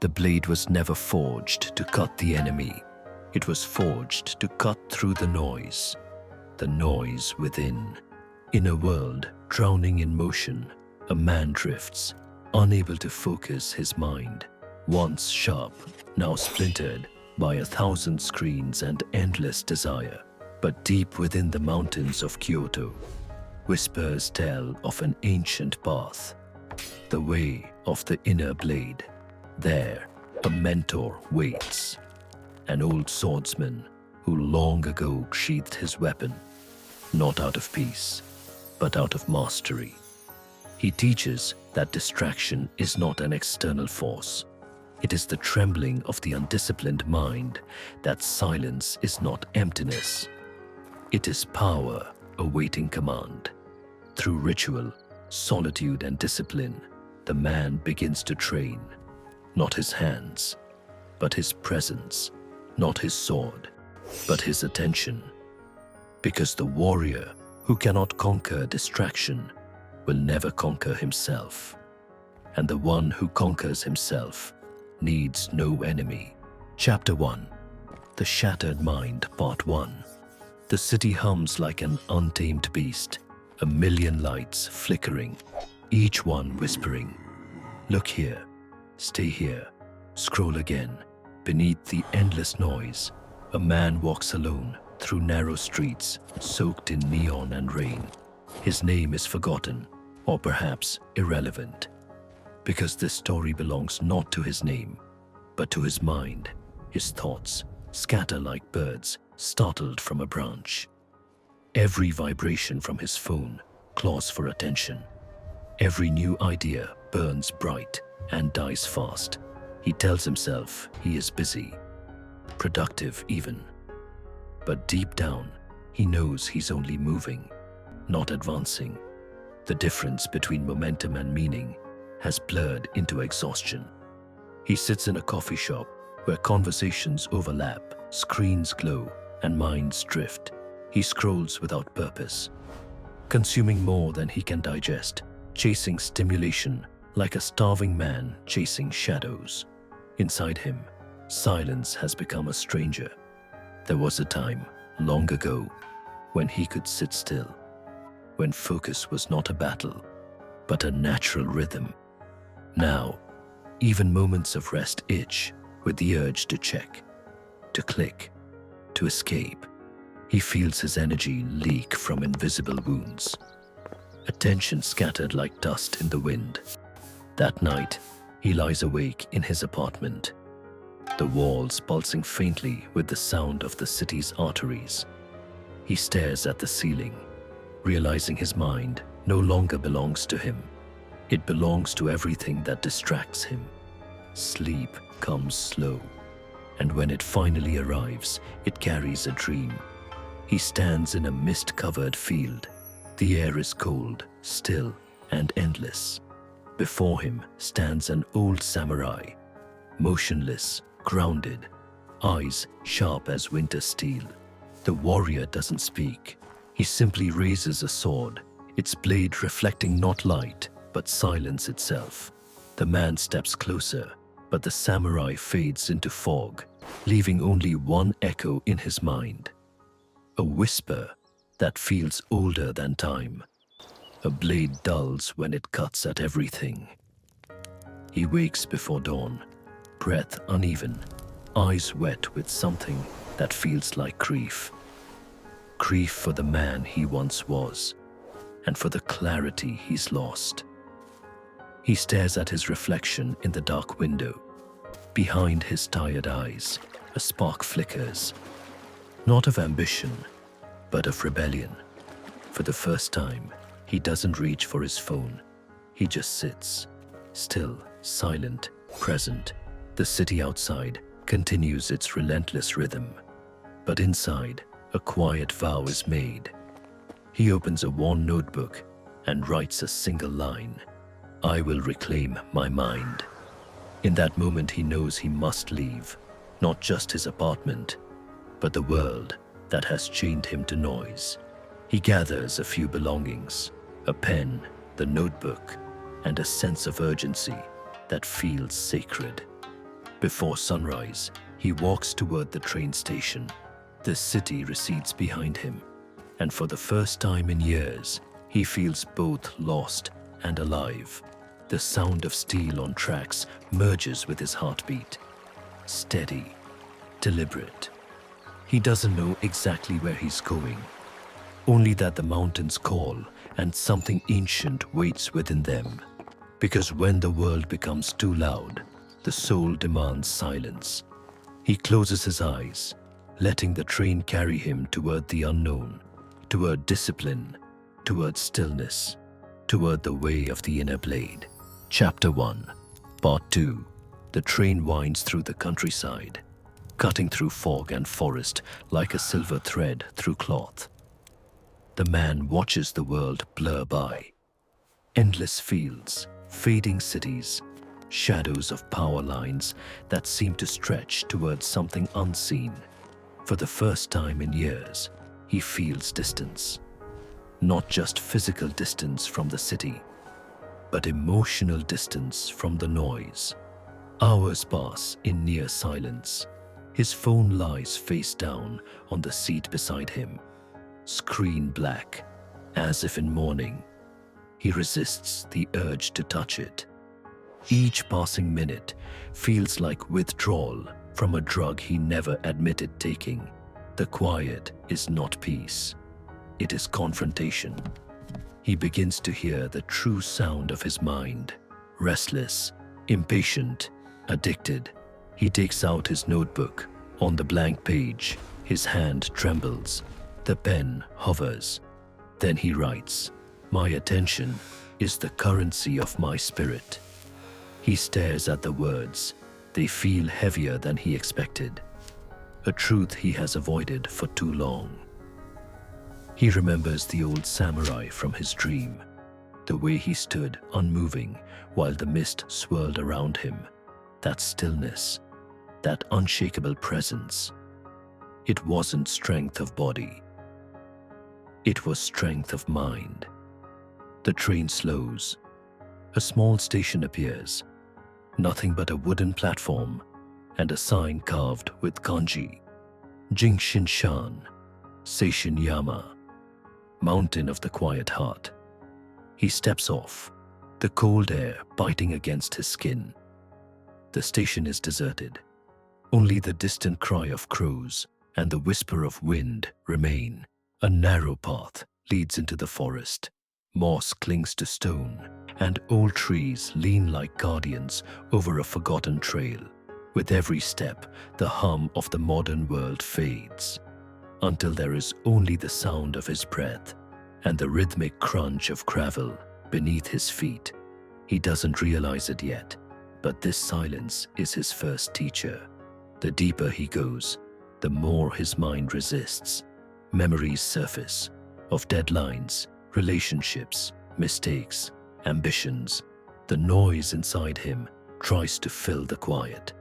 The blade was never forged to cut the enemy. It was forged to cut through the noise within. In a world drowning in motion, a man drifts, unable to focus his mind. Once sharp, now splintered by 1,000 screens and endless desire. But deep within the mountains of Kyoto, whispers tell of an ancient path, the way of the inner blade. There, a mentor waits, an old swordsman who long ago sheathed his weapon, not out of peace, but out of mastery. He teaches that distraction is not an external force. It is the trembling of the undisciplined mind, that silence is not emptiness. It is power awaiting command. Through ritual, solitude, and discipline, the man begins to train, not his hands, but his presence, not his sword, but his attention. Because the warrior who cannot conquer distraction will never conquer himself. And the one who conquers himself needs no enemy. Chapter 1. The Shattered Mind, Part 1. The city hums like an untamed beast, a million lights flickering, each one whispering, "Look here, stay here, scroll again." Beneath the endless noise, a man walks alone through narrow streets soaked in neon and rain. His name is forgotten, or perhaps irrelevant, because this story belongs not to his name, but to his mind. His thoughts scatter like birds startled from a branch. Every vibration from his phone claws for attention. Every new idea burns bright and dies fast. He tells himself he is busy, productive even. But deep down, he knows he's only moving, not advancing. The difference between momentum and meaning has blurred into exhaustion. He sits in a coffee shop where conversations overlap, screens glow, and minds drift. He scrolls without purpose, consuming more than he can digest, chasing stimulation like a starving man chasing shadows. Inside him, silence has become a stranger. There was a time, long ago, when he could sit still, when focus was not a battle, but a natural rhythm. Now, even moments of rest itch with the urge to check, to click, to escape. He feels his energy leak from invisible wounds, attention scattered like dust in the wind. That night, he lies awake in his apartment, the walls pulsing faintly with the sound of the city's arteries. He stares at the ceiling, realizing his mind no longer belongs to him. It belongs to everything that distracts him. Sleep comes slow, and when it finally arrives, it carries a dream. He stands in a mist-covered field. The air is cold, still, and endless. Before him stands an old samurai, motionless, grounded, eyes sharp as winter steel. The warrior doesn't speak. He simply raises a sword, its blade reflecting not light, but silence itself. The man steps closer, but the samurai fades into fog, leaving only one echo in his mind. A whisper that feels older than time. A blade dulls when it cuts at everything. He wakes before dawn, breath uneven, eyes wet with something that feels like grief. Grief for the man he once was, and for the clarity he's lost. He stares at his reflection in the dark window. Behind his tired eyes, a spark flickers, not of ambition, but of rebellion. For the first time, he doesn't reach for his phone. He just sits, still, silent, present. The city outside continues its relentless rhythm, but inside, a quiet vow is made. He opens a worn notebook and writes a single line: "I will reclaim my mind." In that moment, he knows he must leave, not just his apartment, but the world that has chained him to noise. He gathers a few belongings, a pen, the notebook, and a sense of urgency that feels sacred. Before sunrise, he walks toward the train station. The city recedes behind him, and for the first time in years, he feels both lost and alive. The sound of steel on tracks merges with his heartbeat. Steady, deliberate. He doesn't know exactly where he's going, only that the mountains call and something ancient waits within them. Because when the world becomes too loud, the soul demands silence. He closes his eyes, letting the train carry him toward the unknown, toward discipline, toward stillness, toward the way of the inner blade. Chapter 1, Part 2. The train winds through the countryside, cutting through fog and forest like a silver thread through cloth. The man watches the world blur by. Endless fields, fading cities, shadows of power lines that seem to stretch towards something unseen. For the first time in years, he feels distance. Not just physical distance from the city, but emotional distance from the noise. Hours pass in near silence. His phone lies face down on the seat beside him, screen black, as if in mourning. He resists the urge to touch it. Each passing minute feels like withdrawal from a drug he never admitted taking. The quiet is not peace. It is confrontation. He begins to hear the true sound of his mind. Restless, impatient, addicted. He takes out his notebook. On the blank page, his hand trembles. The pen hovers. Then he writes, "My attention is the currency of my spirit." He stares at the words. They feel heavier than he expected. A truth he has avoided for too long. He remembers the old samurai from his dream, the way he stood unmoving while the mist swirled around him. That stillness, that unshakable presence. It wasn't strength of body. It was strength of mind. The train slows. A small station appears. Nothing but a wooden platform and a sign carved with kanji. Jingshinshan, Seishin Yama, Mountain of the Quiet Heart. He steps off, the cold air biting against his skin. The station is deserted. Only the distant cry of crows and the whisper of wind remain. A narrow path leads into the forest. Moss clings to stone, and old trees lean like guardians over a forgotten trail. With every step, the hum of the modern world fades, until there is only the sound of his breath and the rhythmic crunch of gravel beneath his feet. He doesn't realize it yet, but this silence is his first teacher. The deeper he goes, the more his mind resists. Memories surface of deadlines, relationships, mistakes, ambitions. The noise inside him tries to fill the quiet.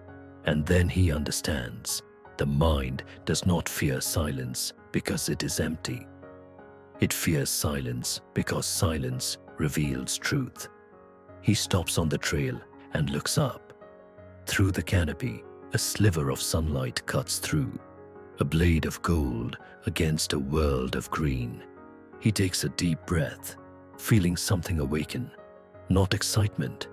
And then he understands. The mind does not fear silence because it is empty. It fears silence because silence reveals truth. He stops on the trail and looks up. Through the canopy, a sliver of sunlight cuts through, a blade of gold against a world of green. He takes a deep breath, feeling something awaken. Not excitement,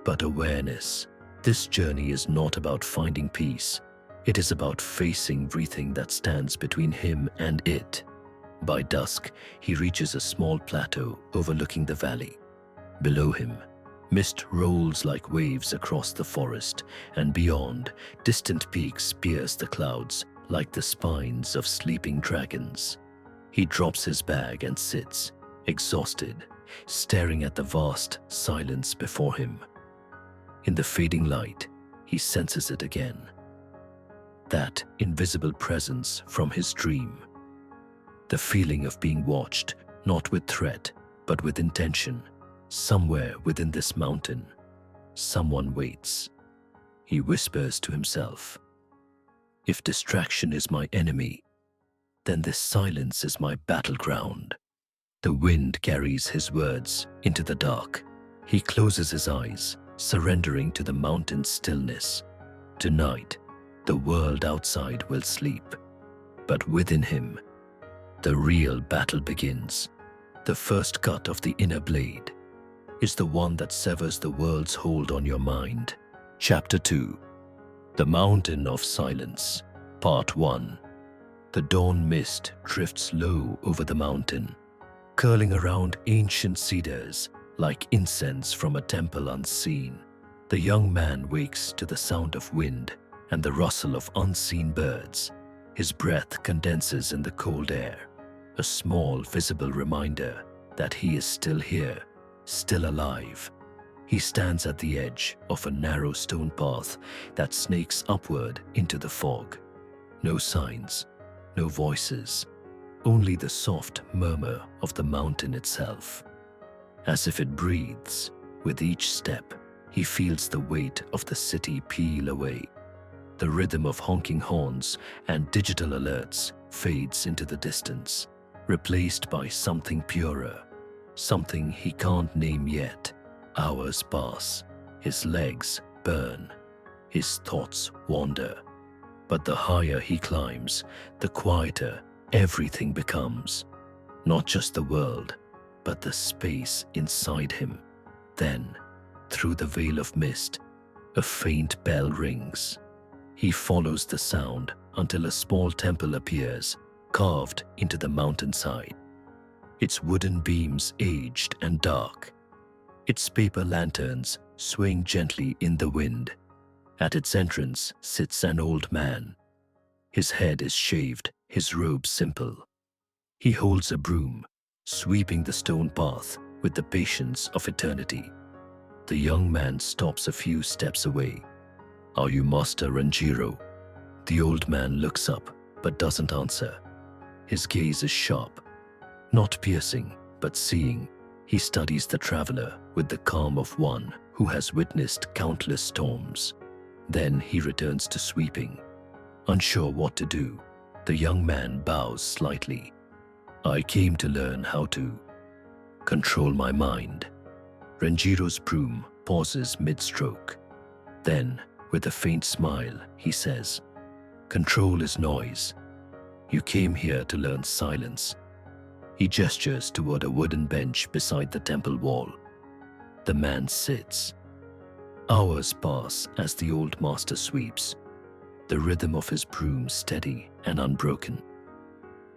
but awareness. This journey is not about finding peace. It is about facing everything that stands between him and it. By dusk, he reaches a small plateau overlooking the valley. Below him, mist rolls like waves across the forest, and beyond, distant peaks pierce the clouds like the spines of sleeping dragons. He drops his bag and sits, exhausted, staring at the vast silence before him. In the fading light, he senses it again. That invisible presence from his dream. The feeling of being watched, not with threat, but with intention. Somewhere within this mountain, someone waits. He whispers to himself, "If distraction is my enemy, then this silence is my battleground." The wind carries his words into the dark. He closes his eyes, surrendering to the mountain's stillness, Tonight, the world outside will sleep, but within him, the real battle begins. The first cut of the inner blade is the one that severs the world's hold on your mind. Chapter 2. The Mountain of Silence. Part 1. The dawn mist drifts low over the mountain, curling around ancient cedars like incense from a temple unseen. The young man wakes to the sound of wind and the rustle of unseen birds. His breath condenses in the cold air, a small visible reminder that he is still here, still alive. He stands at the edge of a narrow stone path that snakes upward into the fog. No signs, no voices, only the soft murmur of the mountain itself. As if it breathes, with each step, he feels the weight of the city peel away. The rhythm of honking horns and digital alerts fades into the distance, replaced by something purer, something he can't name yet. Hours pass, his legs burn, his thoughts wander. But the higher he climbs, the quieter everything becomes. Not just the world, but the space inside him. Then, through the veil of mist, a faint bell rings. He follows the sound until a small temple appears, carved into the mountainside. Its wooden beams aged and dark. Its paper lanterns swing gently in the wind. At its entrance sits an old man. His head is shaved, his robe simple. He holds a broom, sweeping the stone path with the patience of eternity. The young man stops a few steps away. "Are you Master Renjiro?" The old man looks up but doesn't answer. His gaze is sharp, not piercing but seeing. He studies the traveler with the calm of one who has witnessed countless storms. Then he returns to sweeping. Unsure what to do, the young man bows slightly. "I came to learn how to control my mind." Renjiro's broom pauses mid-stroke. Then, with a faint smile, he says, "Control is noise. You came here to learn silence." He gestures toward a wooden bench beside the temple wall. The man sits. Hours pass as the old master sweeps, the rhythm of his broom steady and unbroken.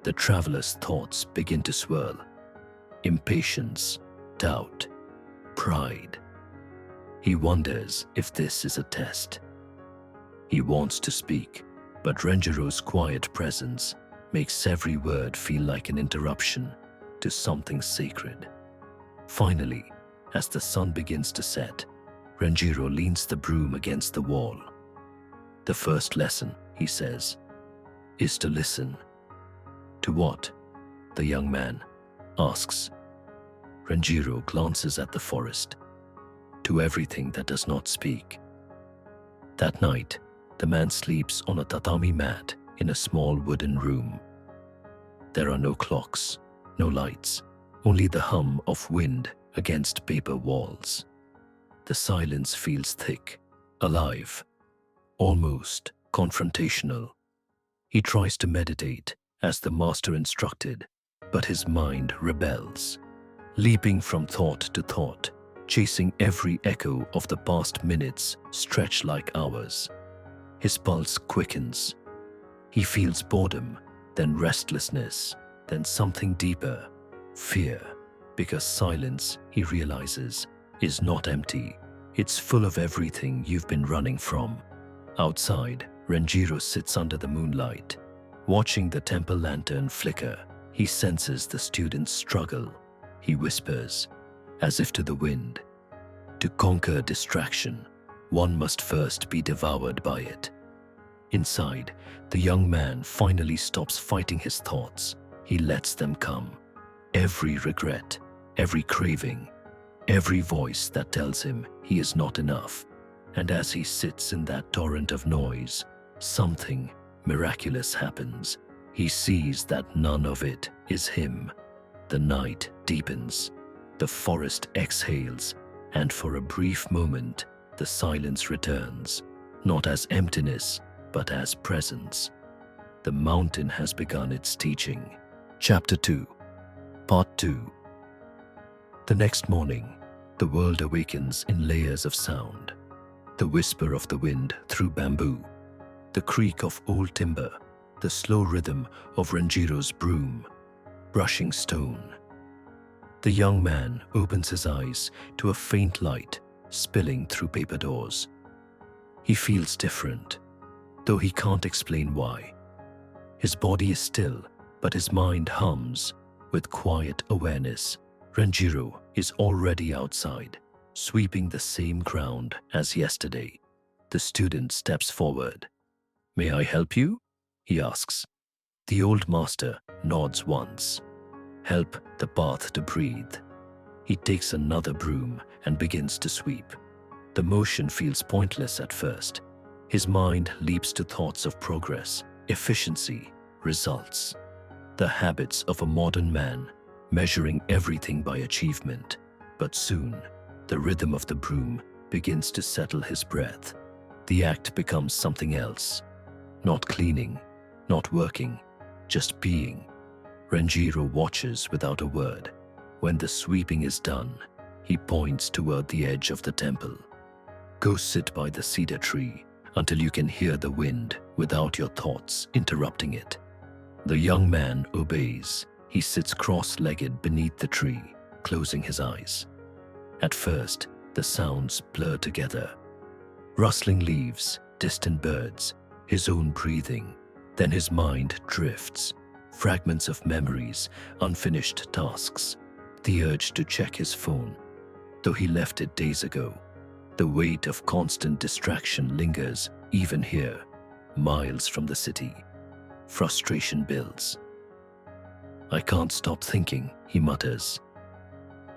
The traveler's thoughts begin to swirl. Impatience, doubt, pride. He wonders if this is a test. He wants to speak, but Renjiro's quiet presence makes every word feel like an interruption to something sacred. Finally, as the sun begins to set, Renjiro leans the broom against the wall. "The first lesson," he says, "is to listen." "To what?" the young man asks. Renjiro glances at the forest. "To everything that does not speak." That night, the man sleeps on a tatami mat in a small wooden room. There are no clocks, no lights, only the hum of wind against paper walls. The silence feels thick, alive, almost confrontational. He tries to meditate as the master instructed, but his mind rebels, leaping from thought to thought, chasing every echo of the past minutes stretched like hours. His pulse quickens. He feels boredom, then restlessness, then something deeper, fear, because silence, he realizes, is not empty. It's full of everything you've been running from. Outside, Renjiro sits under the moonlight, watching the temple lantern flicker. He senses the student's struggle. He whispers, as if to the wind, "To conquer distraction, one must first be devoured by it." Inside, the young man finally stops fighting his thoughts. He lets them come. Every regret, every craving, every voice that tells him he is not enough. And as he sits in that torrent of noise, something miraculous happens. He sees that none of it is him. The night deepens, the forest exhales, and for a brief moment, the silence returns. not as emptiness, but as presence. The mountain has begun its teaching. Chapter 2, Part 2. The next morning, the world awakens in layers of sound. The whisper of the wind through bamboo, the creak of old timber, the slow rhythm of Renjiro's broom, brushing stone. The young man opens his eyes to a faint light spilling through paper doors. He feels different, though he can't explain why. His body is still, but his mind hums with quiet awareness. Renjiro is already outside, sweeping the same ground as yesterday. The student steps forward. "May I help you?" he asks. The old master nods once. "Help the path to breathe." He takes another broom and begins to sweep. The motion feels pointless at first. His mind leaps to thoughts of progress, efficiency, results. The habits of a modern man, measuring everything by achievement. But soon, the rhythm of the broom begins to settle his breath. The act becomes something else. Not cleaning, not working, just being. Renjiro watches without a word. When the sweeping is done, he points toward the edge of the temple. "Go sit by the cedar tree until you can hear the wind without your thoughts interrupting it." The young man obeys. He sits cross-legged beneath the tree, closing his eyes. At first, the sounds blur together. Rustling leaves, distant birds, his own breathing. Then his mind drifts. Fragments of memories, unfinished tasks. The urge to check his phone, though he left it days ago. The weight of constant distraction lingers even here, miles from the city. Frustration builds. "I can't stop thinking," he mutters.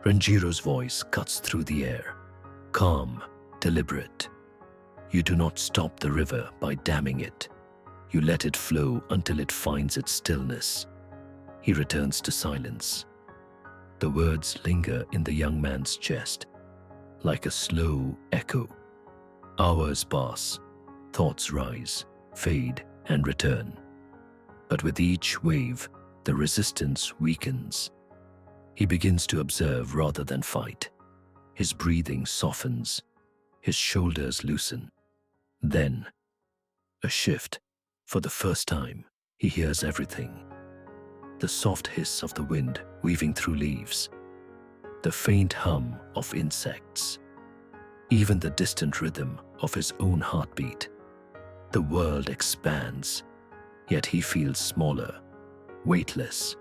Renjiro's voice cuts through the air, calm, deliberate. "You do not stop the river by damming it. You let it flow until it finds its stillness." He returns to silence. The words linger in the young man's chest, like a slow echo. Hours pass, thoughts rise, fade, and return. But with each wave, the resistance weakens. He begins to observe rather than fight. His breathing softens, his shoulders loosen. Then, a shift. For the first time, he hears everything. The soft hiss of the wind weaving through leaves, the faint hum of insects, even the distant rhythm of his own heartbeat. The world expands, yet he feels smaller, weightless,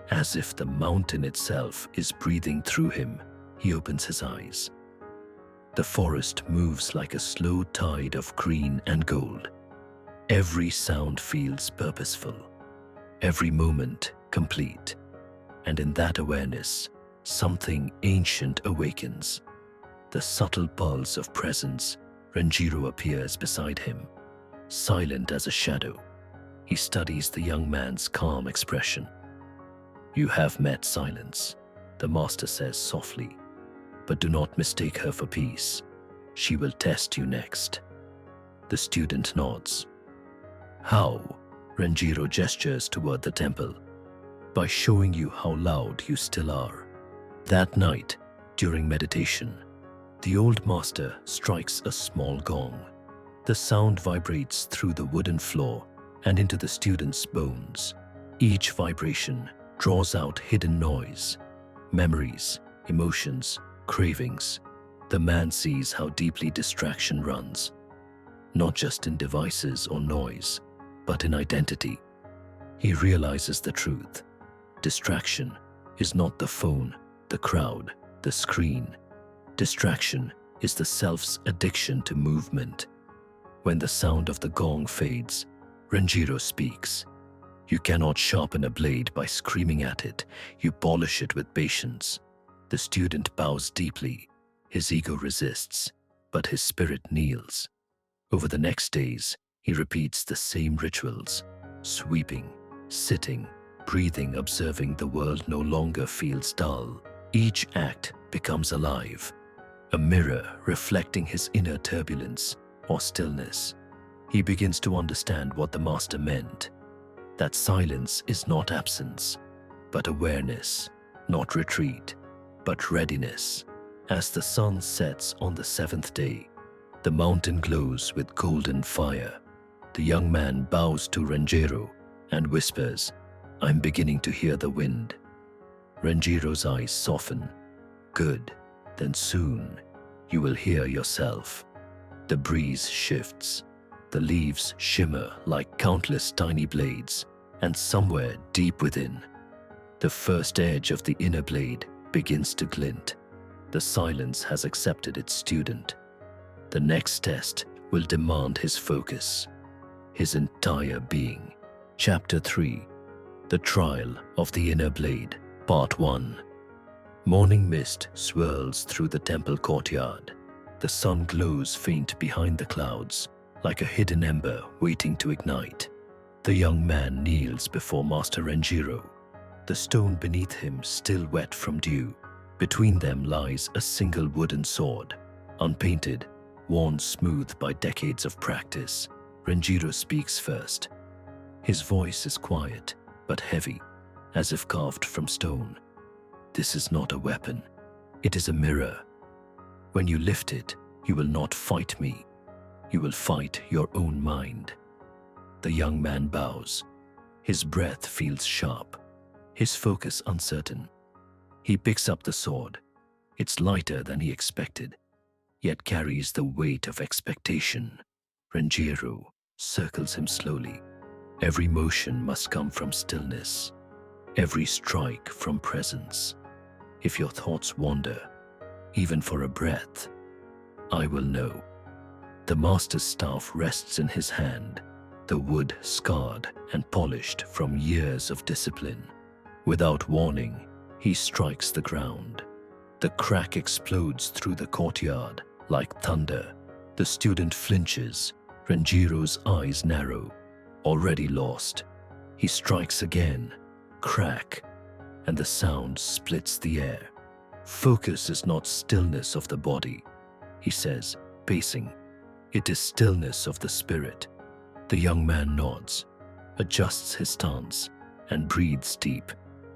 as if the mountain itself is breathing through him. He opens his eyes. The forest moves like a slow tide of green and gold. Every sound feels purposeful, every moment complete. And in that awareness, something ancient awakens. The subtle pulse of presence. Renjiro appears beside him, silent as a shadow. He studies the young man's calm expression. "You have met silence," the master says softly, "but do not mistake her for peace. She will test you next." The student nods. "How?" Renjiro gestures toward the temple. "By showing you how loud you still are." That night, during meditation, the old master strikes a small gong. The sound vibrates through the wooden floor and into the student's bones. Each vibration draws out hidden noise, memories, emotions, cravings. The man sees how deeply distraction runs, not just in devices or noise, but in identity. He realizes the truth. Distraction is not the phone, the crowd, the screen. Distraction is the self's addiction to movement. When the sound of the gong fades, Renjiro speaks. "You cannot sharpen a blade by screaming at it. You polish it with patience." The student bows deeply. His ego resists, but his spirit kneels. Over the next days, he repeats the same rituals, sweeping, sitting, breathing, observing. The world no longer feels dull. Each act becomes alive, a mirror reflecting his inner turbulence, or stillness. He begins to understand what the master meant. That silence is not absence, but awareness, not retreat, but readiness. As the sun sets on the seventh day, the mountain glows with golden fire. The young man bows to Renjiro and whispers, "I'm beginning to hear the wind." Renjiro's eyes soften. "Good, then soon you will hear yourself." The breeze shifts. The leaves shimmer like countless tiny blades, and somewhere deep within, the first edge of the inner blade begins to glint. The silence has accepted its student. The next test will demand his focus, his entire being. Chapter 3: The Trial of the Inner Blade, Part 1. Morning mist swirls through the temple courtyard. The sun glows faint behind the clouds, like a hidden ember waiting to ignite. The young man kneels before Master Renjiro, the stone beneath him still wet from dew. Between them lies a single wooden sword, unpainted, worn smooth by decades of practice. Renjiro speaks first. His voice is quiet, but heavy, as if carved from stone. "This is not a weapon. It is a mirror. When you lift it, you will not fight me. You will fight your own mind." The young man bows. His breath feels sharp, his focus uncertain. He picks up the sword. It's lighter than he expected, yet carries the weight of expectation. Renjiro circles him slowly. Every motion must come from stillness, every strike from presence. If your thoughts wander, even for a breath, I will know. The master's staff rests in his hand, the wood scarred and polished from years of discipline. Without warning, he strikes the ground. The crack explodes through the courtyard like thunder. The student flinches. Renjiro's eyes narrow. Already lost, he strikes again. Crack, and the sound splits the air. "Focus is not stillness of the body," he says, pacing. "It is stillness of the spirit." The young man nods, adjusts his stance, and breathes deep.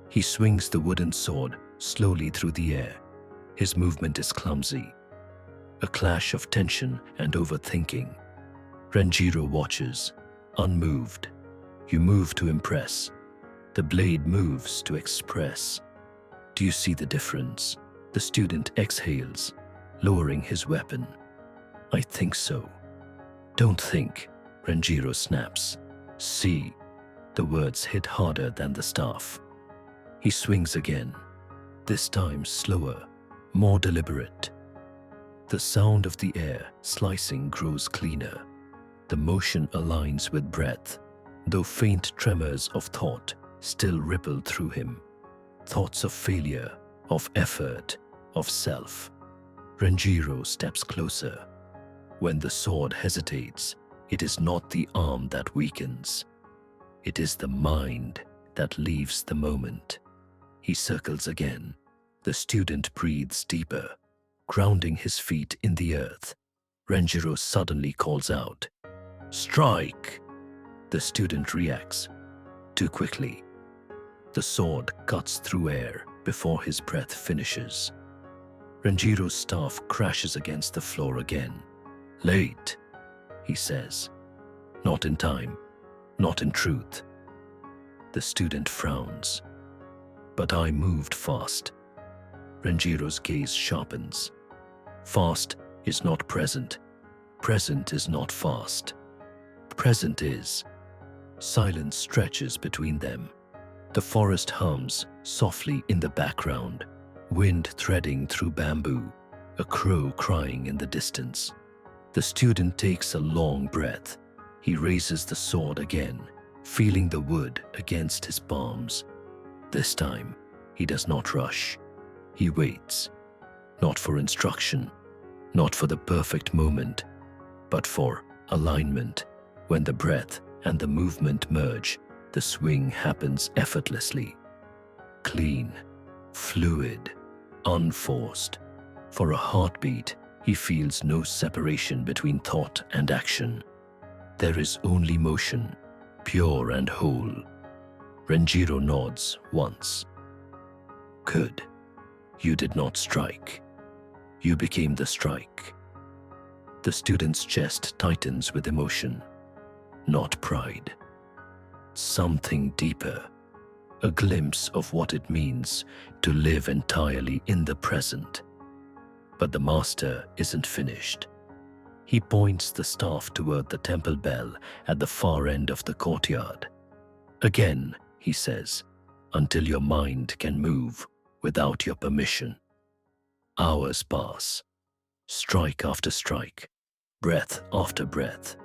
He swings the wooden sword slowly through the air. His movement is clumsy, a clash of tension and overthinking. Renjiro watches, unmoved. You move to impress. The blade moves to express. "Do you see the difference?" The student exhales, lowering his weapon. "I think so." "Don't think," Renjiro snaps. "See." The words hit harder than the staff. He swings again, this time slower, more deliberate. The sound of the air slicing grows cleaner. The motion aligns with breath, though faint tremors of thought still ripple through him. Thoughts of failure, of effort, of self. Renjiro steps closer. When the sword hesitates, it is not the arm that weakens. It is the mind that leaves the moment. He circles again. The student breathes deeper, grounding his feet in the earth. Renjiro suddenly calls out, "Strike!" The student reacts, too quickly. The sword cuts through air before his breath finishes. Renjiro's staff crashes against the floor again. "Late," he says. "Not in time, not in truth." The student frowns. "But I moved fast." Renjiro's gaze sharpens. Fast is not present. Present is not fast. Present is. Silence stretches between them. The forest hums softly in the background, wind threading through bamboo, a crow crying in the distance. The student takes a long breath. He raises the sword again, feeling the wood against his palms. This time, he does not rush. He waits, not for instruction, not for the perfect moment, but for alignment. When the breath and the movement merge, the swing happens effortlessly. Clean, fluid, unforced. For a heartbeat, He feels no separation between thought and action. There is only motion, pure and whole. Renjiro nods once. Good. You did not strike. You became the strike. The student's chest tightens with emotion, not pride. Something deeper, a glimpse of what it means to live entirely in the present. But the master isn't finished. He points the staff toward the temple bell at the far end of the courtyard. Again, he says, until your mind can move without your permission. Hours pass, strike after strike, breath after breath,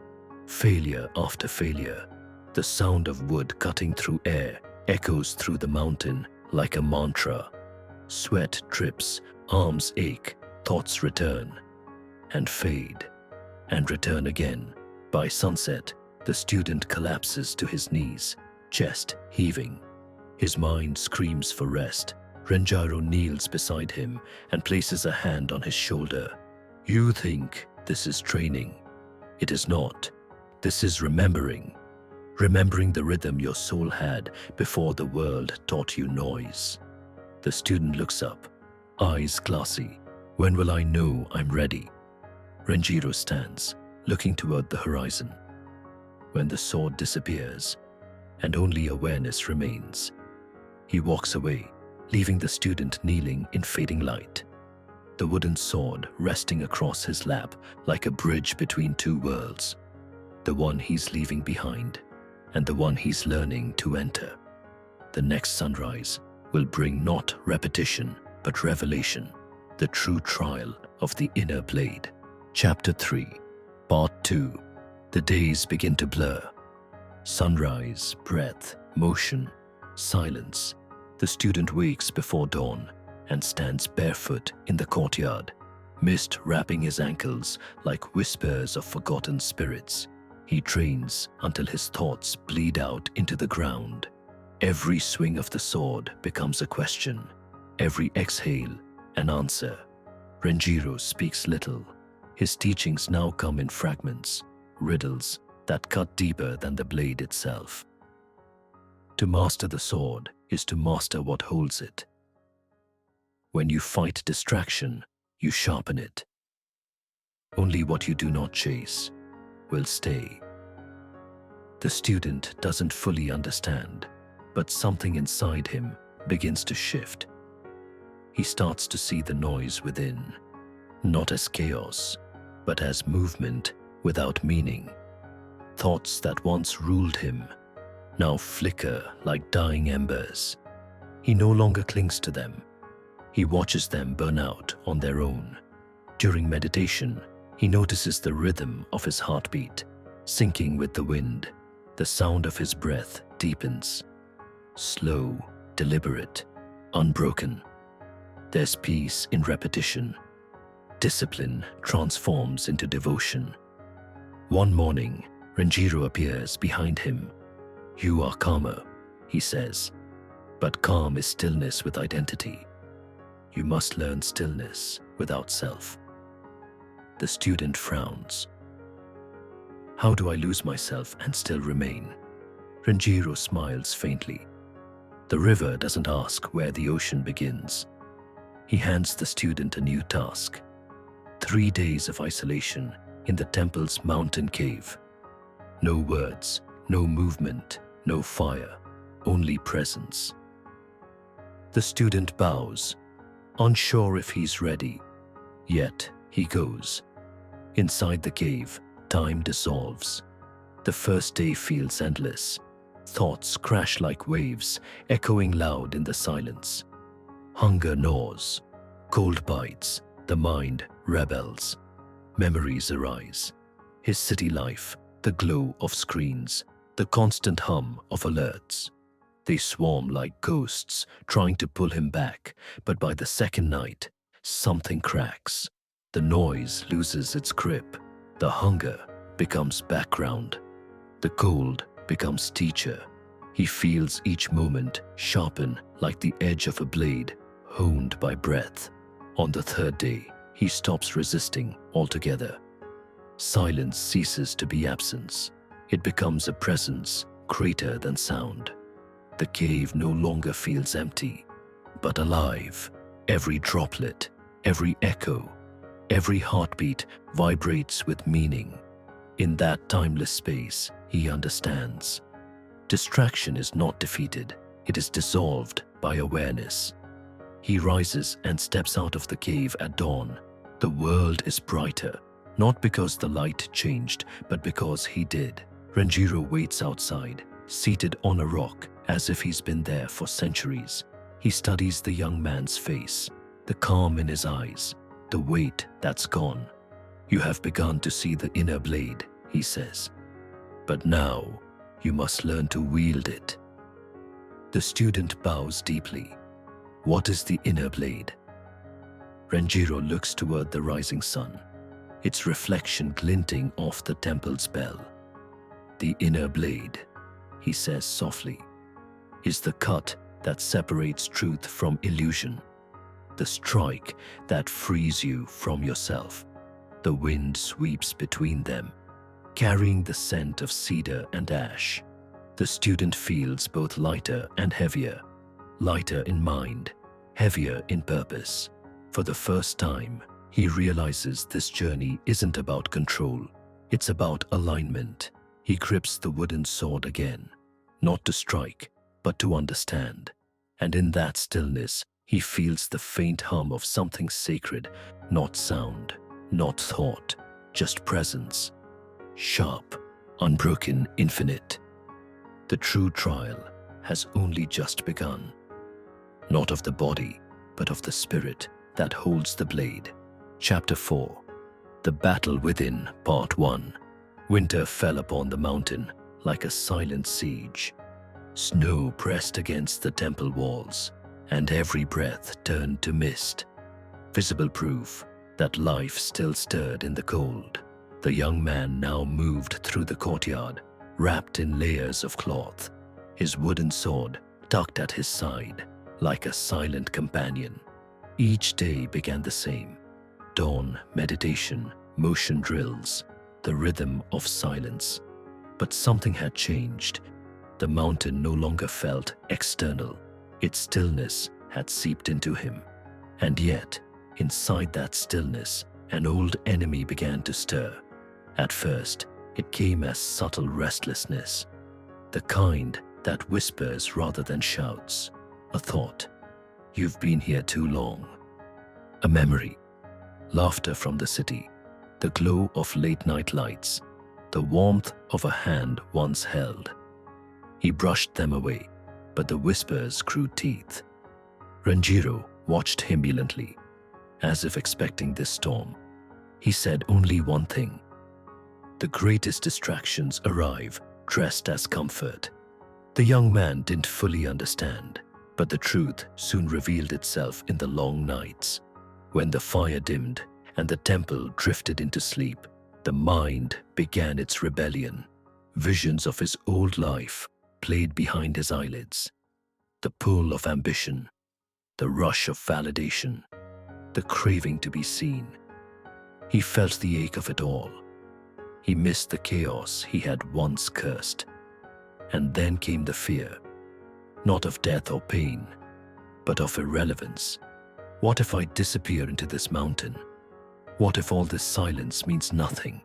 failure after failure. The sound of wood cutting through air echoes through the mountain like a mantra. Sweat drips, arms ache, thoughts return and fade and return again. By sunset, the student collapses to his knees, chest heaving. His mind screams for rest. Renjiro kneels beside him and places a hand on his shoulder. You think this is training. It is not. This is remembering. Remembering the rhythm your soul had before the world taught you noise. The student looks up, eyes glassy. When will I know I'm ready? Renjiro stands, looking toward the horizon. When the sword disappears and only awareness remains, he walks away, leaving the student kneeling in fading light. The wooden sword resting across his lap like a bridge between two worlds. The one he's leaving behind and the one he's learning to enter. The next sunrise will bring not repetition but revelation, the true trial of the inner blade. Chapter 3, Part 2. The days begin to blur. Sunrise, breath, motion, silence. The student wakes before dawn and stands barefoot in the courtyard, mist wrapping his ankles like whispers of forgotten spirits. He trains until his thoughts bleed out into the ground. Every swing of the sword becomes a question, every exhale an answer. Renjiro speaks little. His teachings now come in fragments, riddles that cut deeper than the blade itself. To master the sword is to master what holds it. When you fight distraction, you sharpen it. Only what you do not chase will stay. The student doesn't fully understand, but something inside him begins to shift. He starts to see the noise within, not as chaos, but as movement without meaning. Thoughts that once ruled him now flicker like dying embers. He no longer clings to them. He watches them burn out on their own. During meditation, he notices the rhythm of his heartbeat, syncing with the wind. The sound of his breath deepens. Slow, deliberate, unbroken. There's peace in repetition. Discipline transforms into devotion. One morning, Renjiro appears behind him. You are calmer, he says, but calm is stillness with identity. You must learn stillness without self. The student frowns. How do I lose myself and still remain? Renjiro smiles faintly. The river doesn't ask where the ocean begins. He hands the student a new task. 3 days of isolation in the temple's mountain cave. No words, no movement, no fire, only presence. The student bows, unsure if he's ready. Yet he goes. Inside the cave, time dissolves. The first day feels endless. Thoughts crash like waves, echoing loud in the silence. Hunger gnaws. Cold bites. The mind rebels. Memories arise. His city life, the glow of screens, the constant hum of alerts. They swarm like ghosts, trying to pull him back, but by the second night, something cracks. The noise loses its grip. The hunger becomes background. The cold becomes teacher. He feels each moment sharpen like the edge of a blade, honed by breath. On the third day, he stops resisting altogether. Silence ceases to be absence. It becomes a presence greater than sound. The cave no longer feels empty, but alive. Every droplet, every echo, every heartbeat vibrates with meaning. In that timeless space, he understands. Distraction is not defeated, it is dissolved by awareness. He rises and steps out of the cave at dawn. The world is brighter, not because the light changed, but because he did. Renjiro waits outside, seated on a rock, as if he's been there for centuries. He studies the young man's face, the calm in his eyes, the weight that's gone. "You have begun to see the inner blade," he says. "But now, you must learn to wield it." The student bows deeply. What is the inner blade? Renjiro looks toward the rising sun, its reflection glinting off the temple's bell. "The inner blade," he says softly, "is the cut that separates truth from illusion, the strike that frees you from yourself. The wind sweeps between them, carrying the scent of cedar and ash. The student feels both lighter and heavier, lighter in mind, heavier in purpose. For the first time, he realizes this journey isn't about control, it's about alignment. He grips the wooden sword again, not to strike, but to understand. And in that stillness, he feels the faint hum of something sacred, not sound, not thought, just presence. Sharp, unbroken, infinite. The true trial has only just begun. Not of the body, but of the spirit that holds the blade. Chapter 4. The Battle Within, Part 1. Winter fell upon the mountain like a silent siege. Snow pressed against the temple walls, and every breath turned to mist. Visible proof that life still stirred in the cold. The young man now moved through the courtyard, wrapped in layers of cloth, his wooden sword tucked at his side, like a silent companion. Each day began the same. Dawn, meditation, motion drills, the rhythm of silence. But something had changed. The mountain no longer felt external. Its stillness had seeped into him. And yet, inside that stillness, an old enemy began to stir. At first, it came as subtle restlessness, the kind that whispers rather than shouts. A thought, "You've been here too long." A memory, laughter from the city, the glow of late-night lights, the warmth of a hand once held. He brushed them away, but the whispers grew teeth. Renjiro watched him silently, as if expecting this storm. He said only one thing. The greatest distractions arrive dressed as comfort. The young man didn't fully understand, but the truth soon revealed itself in the long nights. When the fire dimmed and the temple drifted into sleep, the mind began its rebellion. Visions of his old life played behind his eyelids. The pull of ambition, the rush of validation, the craving to be seen. He felt the ache of it all. He missed the chaos he had once cursed. And then came the fear, not of death or pain, but of irrelevance. What if I disappear into this mountain? What if all this silence means nothing?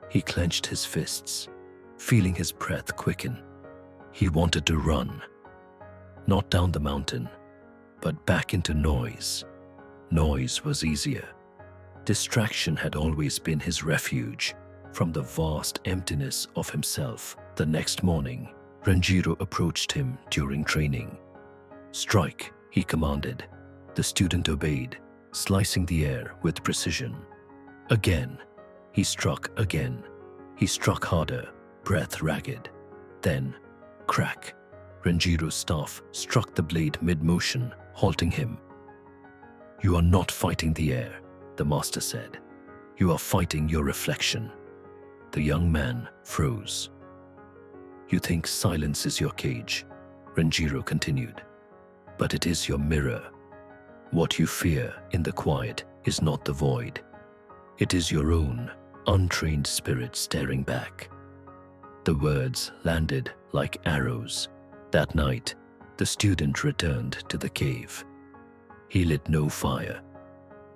He clenched his fists, feeling his breath quicken. He wanted to run, not down the mountain, but back into noise. Noise was easier. Distraction had always been his refuge from the vast emptiness of himself. The next morning, Renjiro approached him during training. "Strike," he commanded. The student obeyed, slicing the air with precision. Again, he struck again. He struck harder, breath ragged. Then, crack. Renjiro's staff struck the blade mid-motion, halting him. "You are not fighting the air," the master said. "You are fighting your reflection." The young man froze. "You think silence is your cage," Renjiro continued, "but it is your mirror. What you fear in the quiet is not the void. It is your own, untrained spirit staring back. The words landed like arrows. That night, the student returned to the cave. He lit no fire.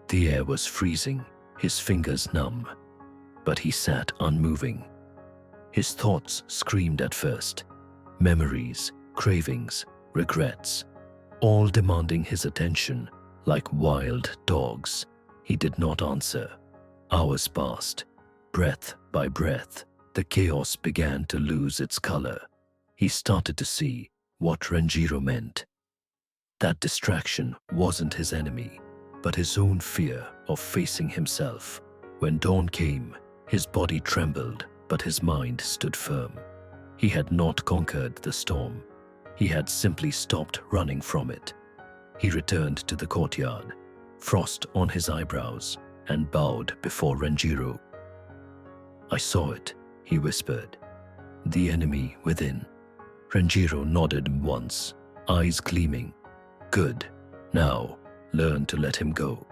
The air was freezing, his fingers numb, but he sat unmoving. His thoughts screamed at first, memories, cravings, regrets, all demanding his attention like wild dogs. He did not answer. Hours passed. Breath by breath, the chaos began to lose its color. He started to see what Renjiro meant. That distraction wasn't his enemy, but his own fear of facing himself. When dawn came, his body trembled, but his mind stood firm. He had not conquered the storm. He had simply stopped running from it. He returned to the courtyard, frost on his eyebrows, and bowed before Renjiro. "I saw it," he whispered. "The enemy within." Renjiro nodded once, eyes gleaming. "Good. Now, learn to let him go."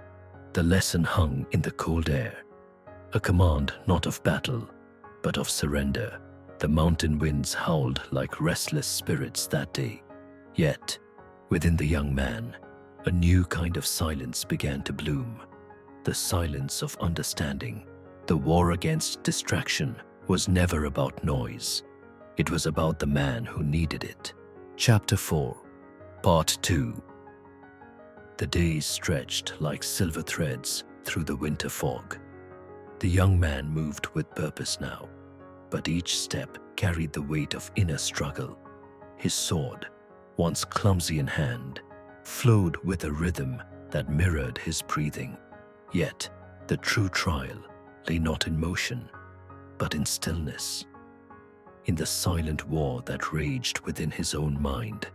The lesson hung in the cold air. A command not of battle, but of surrender. The mountain winds howled like restless spirits that day. Yet, within the young man, a new kind of silence began to bloom. The silence of understanding. The war against distraction was never about noise. It was about the man who needed it. Chapter 4, Part 2. The days stretched like silver threads through the winter fog. The young man moved with purpose now, but each step carried the weight of inner struggle. His sword, once clumsy in hand, flowed with a rhythm that mirrored his breathing. Yet, the true trial lay not in motion, but in stillness. In the silent war that raged within his own mind.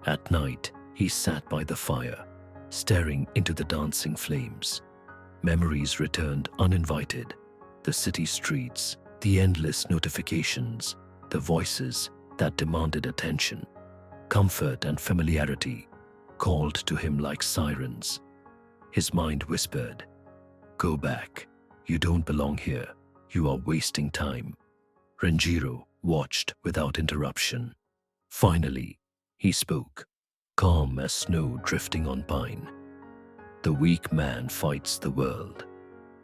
At night, he sat by the fire, staring into the dancing flames. Memories returned uninvited. The city streets, the endless notifications, the voices that demanded attention. Comfort and familiarity called to him like sirens. His mind whispered, "Go back. You don't belong here. You are wasting time." Renjiro watched without interruption. Finally, he spoke, calm as snow drifting on pine. "The weak man fights the world.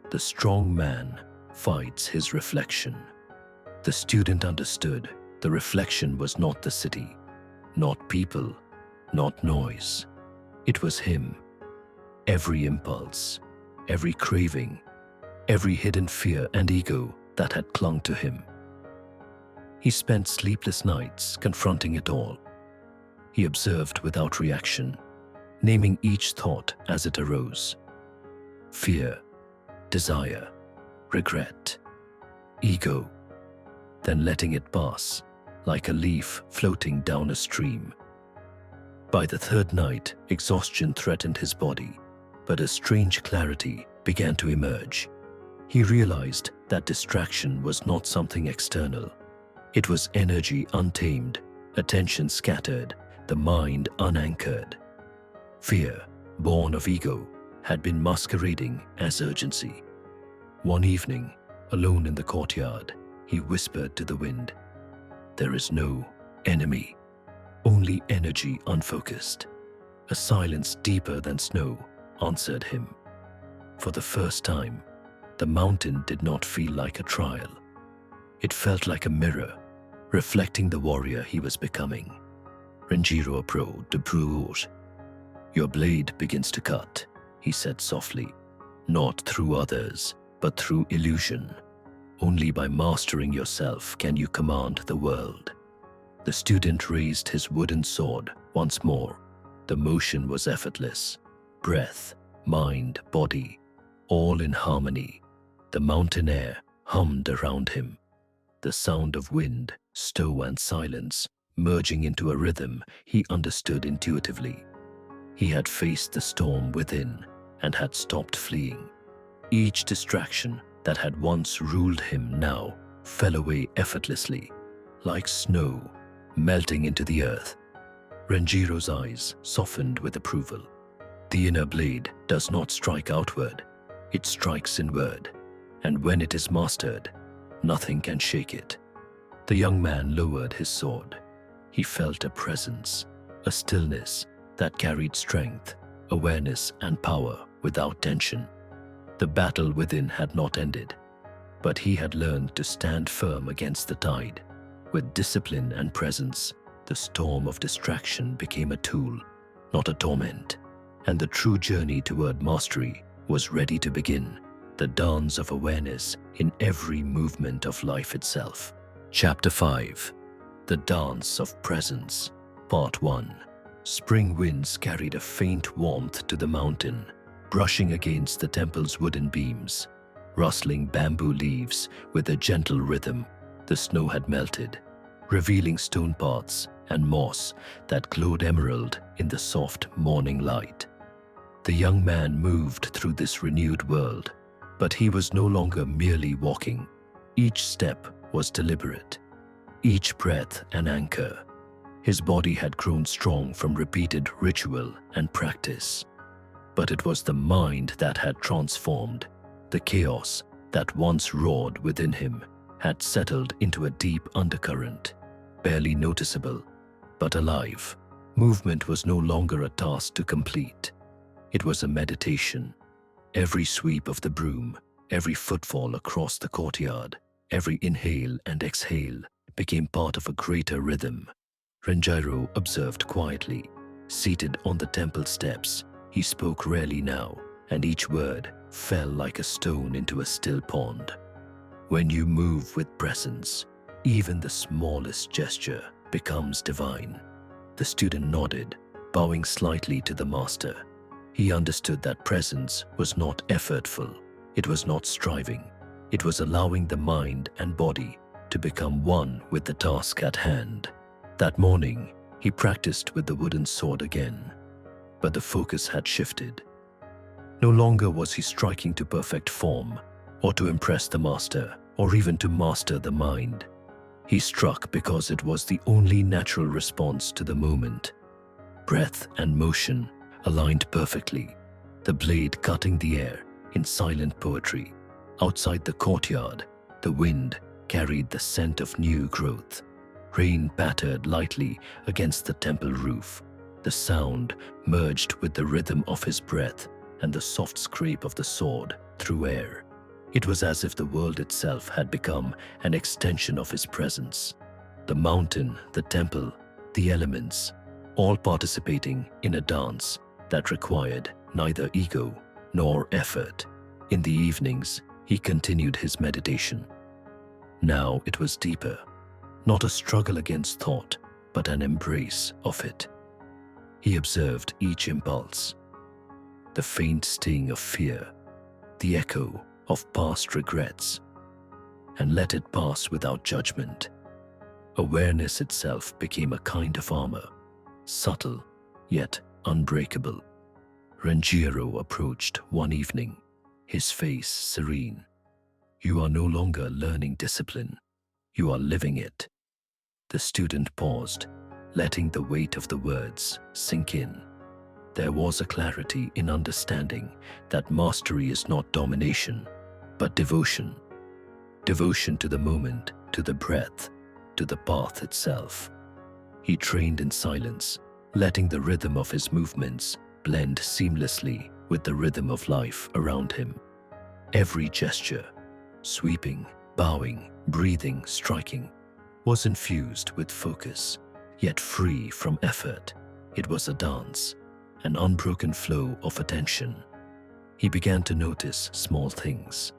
The strong man fights his reflection." The student understood the reflection was not the city, not people, not noise. It was him. Every impulse, every craving, every hidden fear and ego that had clung to him. He spent sleepless nights confronting it all. He observed without reaction, naming each thought as it arose. Fear, desire, regret, ego, then letting it pass like a leaf floating down a stream. By the third night, exhaustion threatened his body, but a strange clarity began to emerge. He realized that distraction was not something external. It was energy untamed, attention scattered, the mind unanchored. Fear, born of ego, had been masquerading as urgency. One evening, alone in the courtyard, he whispered to the wind, "There is no enemy, only energy unfocused." A silence deeper than snow answered him. For the first time, the mountain did not feel like a trial. It felt like a mirror, reflecting the warrior he was becoming. Renjiro approached. "Your blade begins to cut," he said softly, "not through others, but through illusion. Only by mastering yourself can you command the world." The student raised his wooden sword once more. The motion was effortless. Breath, mind, body, all in harmony. The mountain air hummed around him. The sound of wind, stow and silence, merging into a rhythm he understood intuitively. He had faced the storm within and had stopped fleeing. Each distraction that had once ruled him now fell away effortlessly, like snow melting into the earth. Renjiro's eyes softened with approval. The inner blade does not strike outward, It strikes inward, and when it is mastered, nothing can shake it. The young man lowered his sword. He felt a presence, a stillness that carried strength, awareness, and power without tension. The battle within had not ended, but he had learned to stand firm against the tide. With discipline and presence, the storm of distraction became a tool, not a torment, and the true journey toward mastery was ready to begin, the dance of awareness in every movement of life itself. Chapter 5. The Dance of Presence. Part 1. Spring winds carried a faint warmth to the mountain, brushing against the temple's wooden beams. Rustling bamboo leaves with a gentle rhythm, the snow had melted, revealing stone paths and moss that glowed emerald in the soft morning light. The young man moved through this renewed world, but he was no longer merely walking. Each step was deliberate, each breath an anchor. His body had grown strong from repeated ritual and practice. But it was the mind that had transformed. The chaos that once roared within him had settled into a deep undercurrent, barely noticeable, but alive. Movement was no longer a task to complete. It was a meditation. Every sweep of the broom, every footfall across the courtyard, every inhale and exhale became part of a greater rhythm. Renjiro observed quietly. Seated on the temple steps, he spoke rarely now, and each word fell like a stone into a still pond. When you move with presence, even the smallest gesture becomes divine. The student nodded, bowing slightly to the master. He understood that presence was not effortful. It was not striving. It was allowing the mind and body to become one with the task at hand. That morning, he practiced with the wooden sword again, but the focus had shifted. No longer was he striking to perfect form, or to impress the master, or even to master the mind. He struck because it was the only natural response to the moment. Breath and motion aligned perfectly, the blade cutting the air in silent poetry. Outside the courtyard, the wind carried the scent of new growth. Rain pattered lightly against the temple roof. The sound merged with the rhythm of his breath and the soft scrape of the sword through air. It was as if the world itself had become an extension of his presence. The mountain, the temple, the elements, all participating in a dance that required neither ego nor effort. In the evenings, he continued his meditation. Now it was deeper, not a struggle against thought, but an embrace of it. He observed each impulse, the faint sting of fear, the echo of past regrets, and let it pass without judgment. Awareness itself became a kind of armor, subtle yet unbreakable. Renjiro approached one evening, his face serene. "You are no longer learning discipline, you are living it." The student paused, letting the weight of the words sink in. There was a clarity in understanding that mastery is not domination, but devotion. Devotion to the moment, to the breath, to the path itself. He trained in silence, letting the rhythm of his movements blend seamlessly with the rhythm of life around him. Every gesture, sweeping, bowing, breathing, striking, was infused with focus, yet free from effort. It was a dance, an unbroken flow of attention. He began to notice small things,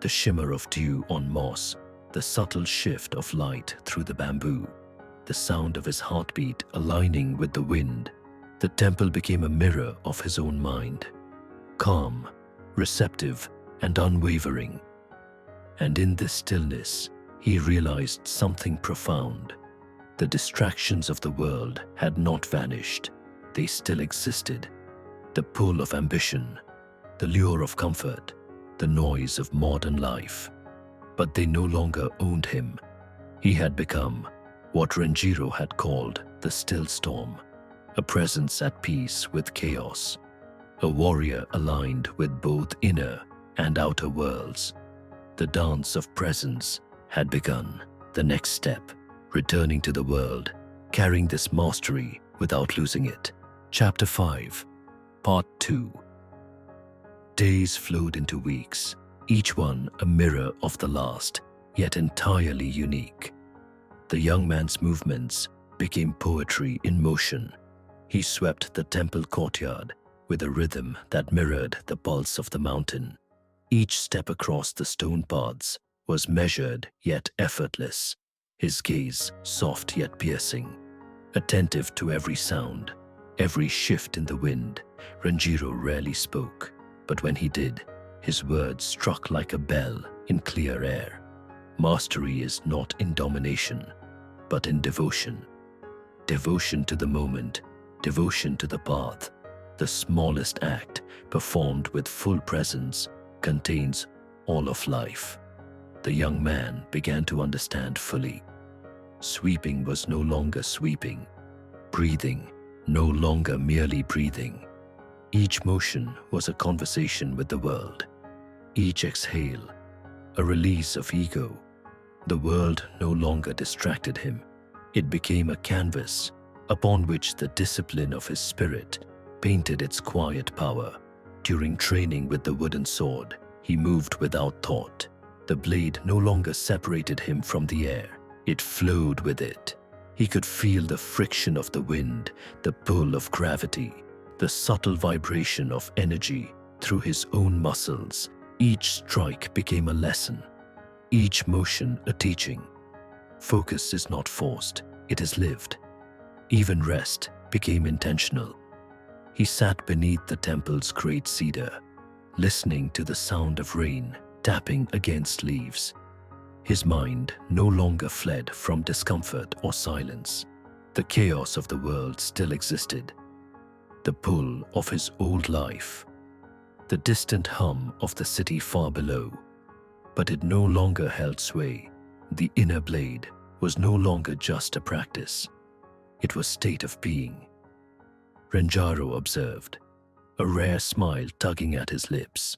the shimmer of dew on moss, the subtle shift of light through the bamboo, the sound of his heartbeat aligning with the wind. The temple became a mirror of his own mind, calm, receptive, and unwavering. And in this stillness, he realized something profound. The distractions of the world had not vanished. They still existed. The pull of ambition, the lure of comfort, the noise of modern life. But they no longer owned him. He had become what Renjiro had called the still storm, a presence at peace with chaos, a warrior aligned with both inner and outer worlds. The dance of presence had begun. The next step, returning to the world, carrying this mastery without losing it. Chapter 5, Part 2. Days flowed into weeks, each one a mirror of the last, yet entirely unique. The young man's movements became poetry in motion. He swept the temple courtyard with a rhythm that mirrored the pulse of the mountain. Each step across the stone paths was measured yet effortless, his gaze soft yet piercing, attentive to every sound, every shift in the wind. Renjiro rarely spoke, but when he did, his words struck like a bell in clear air. Mastery is not in domination, but in devotion. Devotion to the moment, devotion to the path. The smallest act, performed with full presence, contains all of life. The young man began to understand fully. Sweeping was no longer sweeping. Breathing, no longer merely breathing. Each motion was a conversation with the world. Each exhale, a release of ego. The world no longer distracted him. It became a canvas upon which the discipline of his spirit painted its quiet power. During training with the wooden sword, he moved without thought. The blade no longer separated him from the air. It flowed with it. He could feel the friction of the wind, the pull of gravity, the subtle vibration of energy through his own muscles. Each strike became a lesson, each motion a teaching. Focus is not forced, it is lived. Even rest became intentional. He sat beneath the temple's great cedar, listening to the sound of rain tapping against leaves. His mind no longer fled from discomfort or silence. The chaos of the world still existed. The pull of his old life, the distant hum of the city far below. But it no longer held sway. The inner blade was no longer just a practice. It was state of being. Renjiro observed, a rare smile tugging at his lips.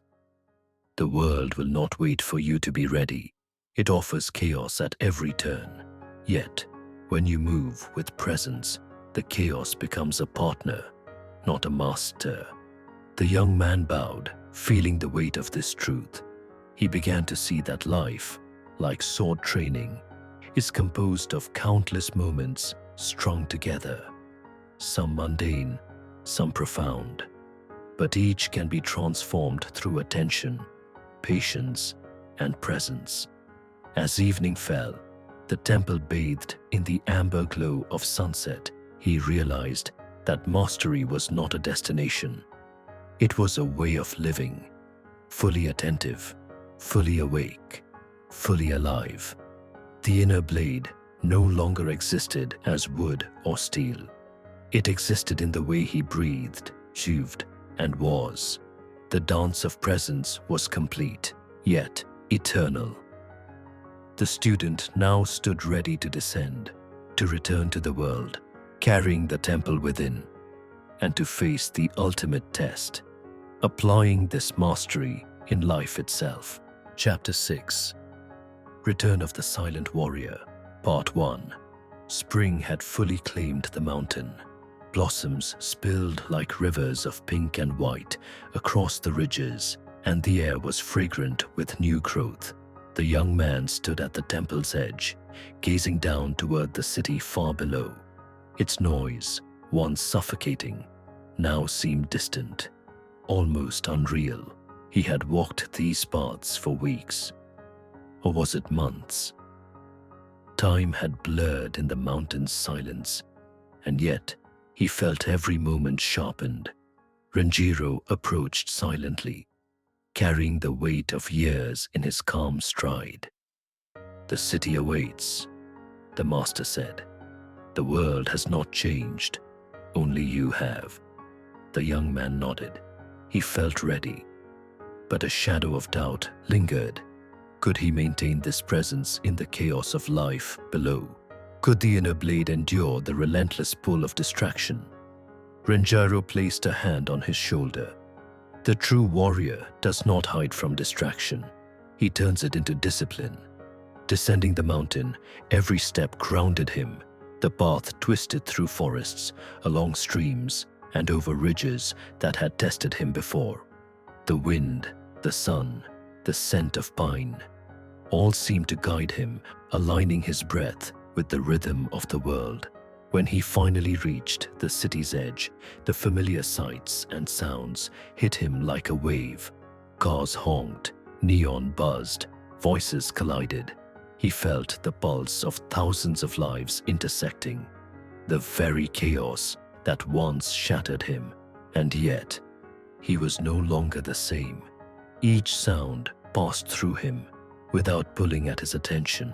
The world will not wait for you to be ready. It offers chaos at every turn. Yet, when you move with presence, the chaos becomes a partner, not a master. The young man bowed, feeling the weight of this truth. He began to see that life, like sword training, is composed of countless moments strung together, some mundane, some profound, but each can be transformed through attention, patience, and presence. As evening fell, the temple bathed in the amber glow of sunset. He realized that mastery was not a destination. It was a way of living, fully attentive, fully awake, fully alive. The inner blade no longer existed as wood or steel. It existed in the way he breathed, moved, and was. The dance of presence was complete, yet eternal. The student now stood ready to descend, to return to the world, carrying the temple within, and to face the ultimate test, applying this mastery in life itself. Chapter 6, Return of the Silent Warrior, Part 1. Spring had fully claimed the mountain. Blossoms spilled like rivers of pink and white across the ridges, and the air was fragrant with new growth. The young man stood at the temple's edge, gazing down toward the city far below. Its noise, once suffocating, now seemed distant, almost unreal. He had walked these paths for weeks, or was it months? Time had blurred in the mountain's silence, and yet he felt every moment sharpened. Renjiro approached silently, carrying the weight of years in his calm stride. "The city awaits," the master said. "The world has not changed, only you have." The young man nodded. He felt ready, but a shadow of doubt lingered. Could he maintain this presence in the chaos of life below? Could the inner blade endure the relentless pull of distraction? Renjiro placed a hand on his shoulder. The true warrior does not hide from distraction. He turns it into discipline. Descending the mountain, every step grounded him. The path twisted through forests, along streams, and over ridges that had tested him before. The wind, the sun, the scent of pine, all seemed to guide him, aligning his breath with the rhythm of the world. When he finally reached the city's edge, the familiar sights and sounds hit him like a wave. Cars honked, neon buzzed, voices collided. He felt the pulse of thousands of lives intersecting. The very chaos that once shattered him, and yet he was no longer the same. Each sound passed through him without pulling at his attention.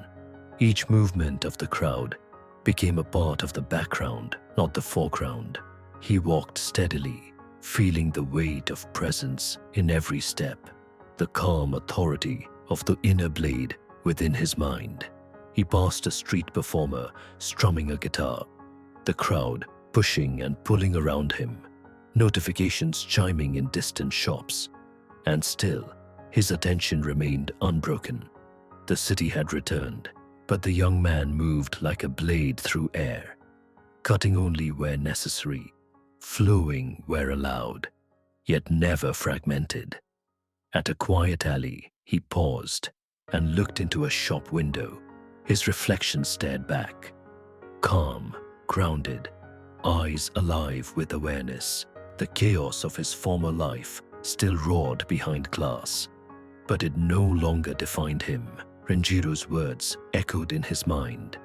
Each movement of the crowd became a part of the background, not the foreground. He walked steadily, feeling the weight of presence in every step, the calm authority of the inner blade within his mind. He passed a street performer strumming a guitar, the crowd pushing and pulling around him, notifications chiming in distant shops, and still his attention remained unbroken. The city had returned, but the young man moved like a blade through air, cutting only where necessary, flowing where allowed, yet never fragmented. At a quiet alley, he paused and looked into a shop window. His reflection stared back, calm, grounded, eyes alive with awareness. The chaos of his former life still roared behind glass, but it no longer defined him. Renjiro's words echoed in his mind.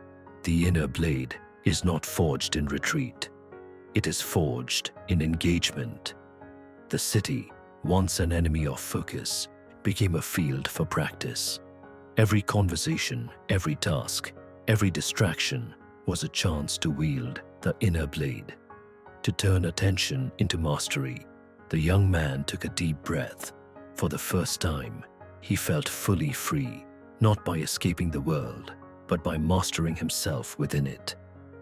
The inner blade is not forged in retreat. It is forged in engagement. The city, once an enemy of focus, became a field for practice. Every conversation, every task, every distraction was a chance to wield the inner blade, to turn attention into mastery. The young man took a deep breath. For the first time, he felt fully free, not by escaping the world, but by mastering himself within it.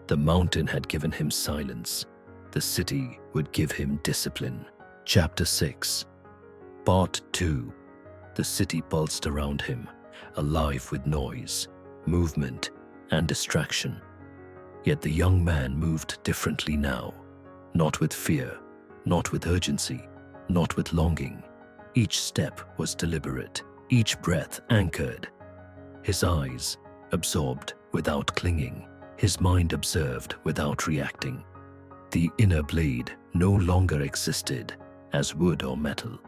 The mountain had given him silence. The city would give him discipline. Chapter 6. Part 2. The city pulsed around him, alive with noise, movement, and distraction. Yet the young man moved differently now, not with fear, not with urgency, not with longing. Each step was deliberate, each breath anchored. His eyes absorbed without clinging, his mind observed without reacting. The inner blade no longer existed as wood or metal.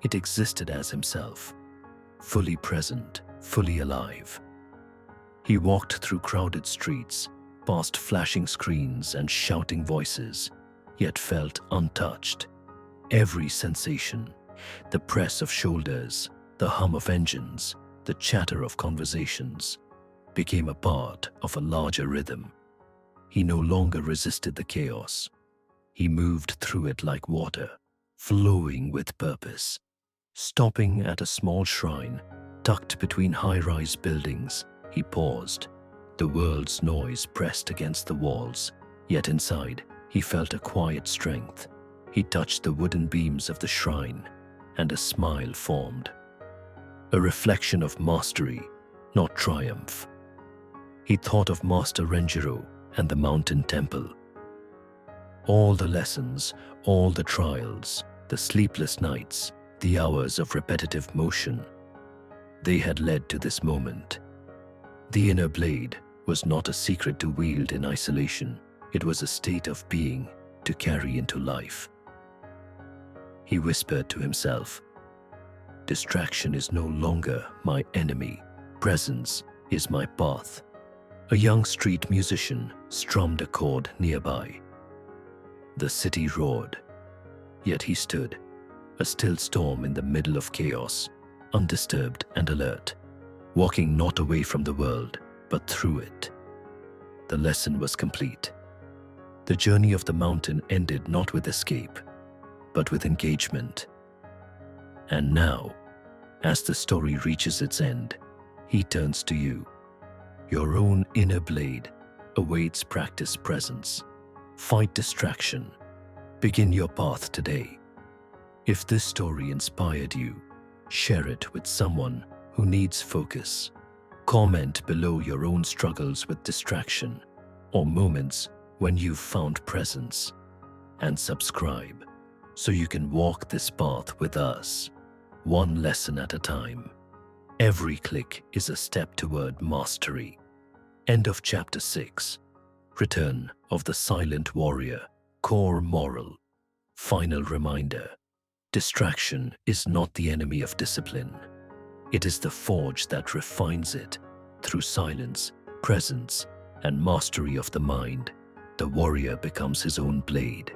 It existed as himself, fully present, fully alive. He walked through crowded streets, past flashing screens and shouting voices, yet felt untouched. Every sensation, the press of shoulders, the hum of engines, the chatter of conversations, became a part of a larger rhythm. He no longer resisted the chaos. He moved through it like water, flowing with purpose. Stopping at a small shrine tucked between high-rise buildings, he paused. The world's noise pressed against the walls, yet inside he felt a quiet strength. He touched the wooden beams of the shrine, and a smile formed. A reflection of mastery, not triumph. He thought of Master Renjiro and the mountain temple. All the lessons, all the trials, the sleepless nights, the hours of repetitive motion, they had led to this moment. The inner blade was not a secret to wield in isolation. It was a state of being to carry into life. He whispered to himself, "Distraction is no longer my enemy. Presence is my path." A young street musician strummed a chord nearby. The city roared, yet he stood, a still storm in the middle of chaos, undisturbed and alert, walking not away from the world, but through it. The lesson was complete. The journey of the mountain ended not with escape, but with engagement. And now, as the story reaches its end, he turns to you. Your own inner blade awaits practice presence. Fight distraction. Begin your path today. If this story inspired you, share it with someone who needs focus. Comment below your own struggles with distraction or moments when you've found presence. And subscribe so you can walk this path with us, one lesson at a time. Every click is a step toward mastery. End of Chapter 6. Return of the Silent Warrior. Core moral. Final reminder. Distraction is not the enemy of discipline. It is the forge that refines it. Through silence, presence, and mastery of the mind, the warrior becomes his own blade.